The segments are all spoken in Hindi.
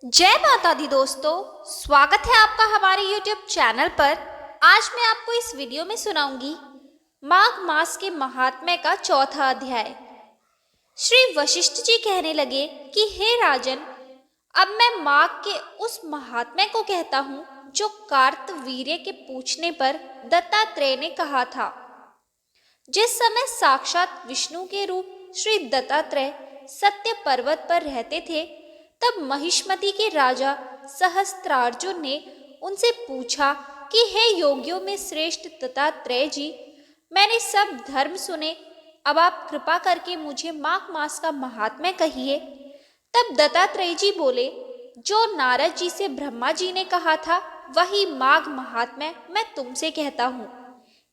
जय माता दी दोस्तों, स्वागत है आपका हमारे YouTube चैनल पर। आज मैं आपको इस वीडियो में सुनाऊंगी माघ मास के महात्म्य का चौथा अध्याय। श्री वशिष्ठ जी कहने लगे कि हे राजन, अब मैं माघ के उस महात्म्य को कहता हूँ जो कार्तवीर्य के पूछने पर दत्तात्रेय ने कहा था। जिस समय साक्षात विष्णु के रूप श्री दत्तात्रेय सत्य पर्वत पर रहते थे, तब महिष्मति के राजा सहस्त्रार्जुन ने उनसे पूछा कि हे योगियों में श्रेष्ठ दत्तात्रेय जी, मैंने सब धर्म सुने, अब आप कृपा करके मुझे माघ मास का महात्म्य कहिए। तब दत्तात्रेय जी बोले, जो नारद जी से ब्रह्मा जी ने कहा था वही माघ महात्म्य मैं तुमसे कहता हूँ।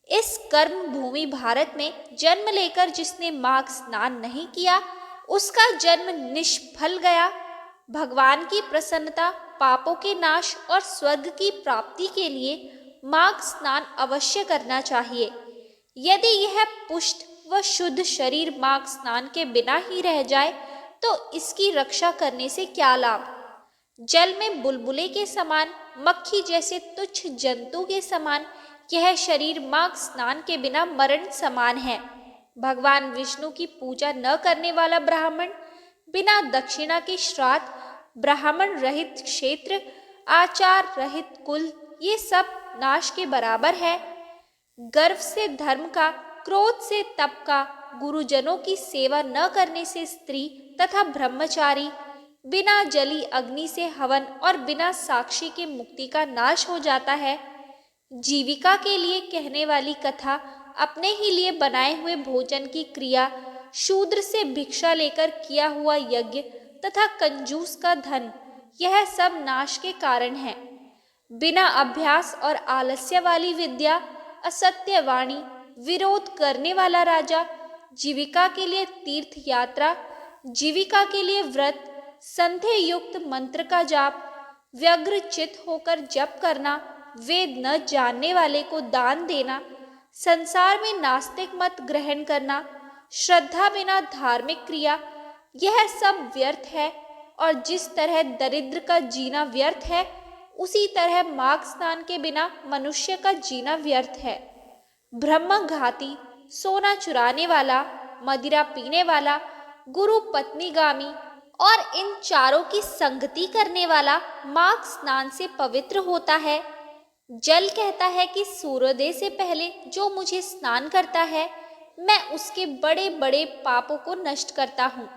इस कर्म भूमि भारत में जन्म लेकर जिसने माघ स्नान नहीं किया, उसका जन्म निष्फल गया। भगवान की प्रसन्नता, पापों के नाश और स्वर्ग की प्राप्ति के लिए माघ स्नान अवश्य करना चाहिए। यदि यह पुष्ट व शुद्ध शरीर माघ स्नान के बिना ही रह जाए तो इसकी रक्षा करने से क्या लाभ। जल में बुलबुले के समान, मक्खी जैसे तुच्छ जंतु के समान यह शरीर माघ स्नान के बिना मरण समान है। भगवान विष्णु की पूजा न करने वाला ब्राह्मण, बिना दक्षिणा के श्राद्ध, ब्राह्मण रहित क्षेत्र, आचार रहित कुल, ये सब नाश के बराबर है। गर्व से धर्म का, क्रोध से तप का, गुरुजनों की सेवा न करने से स्त्री तथा ब्रह्मचारी, बिना जली अग्नि से हवन और बिना साक्षी के मुक्ति का नाश हो जाता है। जीविका के लिए कहने वाली कथा, अपने ही लिए बनाए हुए भोजन की क्रिया, शूद्र से भिक्षा लेकर किया हुआ यज्ञ तथा कंजूस का धन, यह सब नाश के कारण है। बिना अभ्यास और आलस्य वाली विद्या, असत्य वाणी, विरोध करने वाला राजा, जीविका के लिए तीर्थ यात्रा, जीविका के लिए व्रत, संध्या युक्त मंत्र का जाप, व्यग्र चित होकर जप करना, वेद न जानने वाले को दान देना, संसार में नास्तिक मत ग्रहण करना, श्रद्धा बिना धार्मिक क्रिया, यह सब व्यर्थ है। और जिस तरह दरिद्र का जीना व्यर्थ है, उसी तरह माघ स्नान के बिना मनुष्य का जीना व्यर्थ है। ब्रह्मघाती, सोना चुराने वाला, मदिरा पीने वाला, गुरु पत्नीगामी और इन चारों की संगति करने वाला माघ स्नान से पवित्र होता है। जल कहता है कि सूर्योदय से पहले जो मुझे स्नान करता है, मैं उसके बड़े बड़े पापों को नष्ट करता हूँ।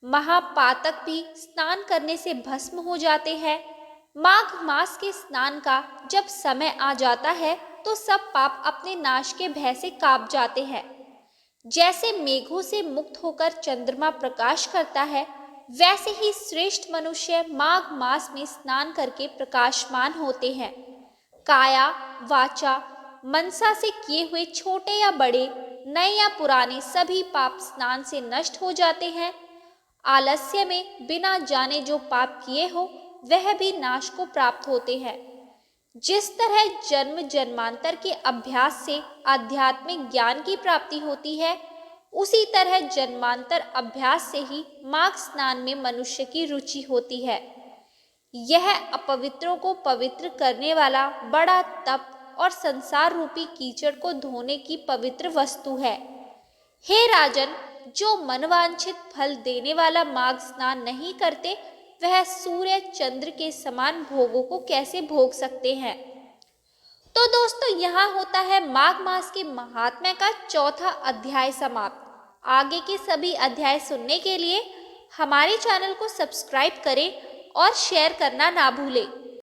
महापातक भी स्नान करने से भस्म हो जाते हैं। माघ मास के स्नान का जब समय आ जाता है तो सब पाप अपने नाश के भय से कांप जाते हैं। जैसे मेघों से मुक्त होकर चंद्रमा प्रकाश करता है, वैसे ही श्रेष्ठ मनुष्य माघ मास में स्नान करके प्रकाशमान होते हैं। काया, वाचा, मनसा से किए हुए छोटे या बड़े, नए या पुराने सभी पाप स्नान से नष्ट हो जाते हैं। आलस्य में बिना जाने जो पाप किए हो, वह भी नाश को प्राप्त होते हैं। जिस तरह जन्म जन्मांतर के अभ्यास से आध्यात्मिक ज्ञान की प्राप्ति होती है, उसी तरह जन्मांतर अभ्यास से ही माघ स्नान में मनुष्य की रुचि होती है। यह अपवित्रों को पवित्र करने वाला बड़ा तप और संसार रूपी कीचड़ को धोने की पवित्र वस्तु है। हे राजन, जो मनवांछित फल देने वाला माघ स्नान नहीं करते, वह सूर्य चंद्र के समान भोगों को कैसे भोग सकते हैं। तो दोस्तों, यहाँ होता है माघ मास के महात्म्य का चौथा अध्याय समाप्त। आगे के सभी अध्याय सुनने के लिए हमारे चैनल को सब्सक्राइब करें और शेयर करना ना भूलें।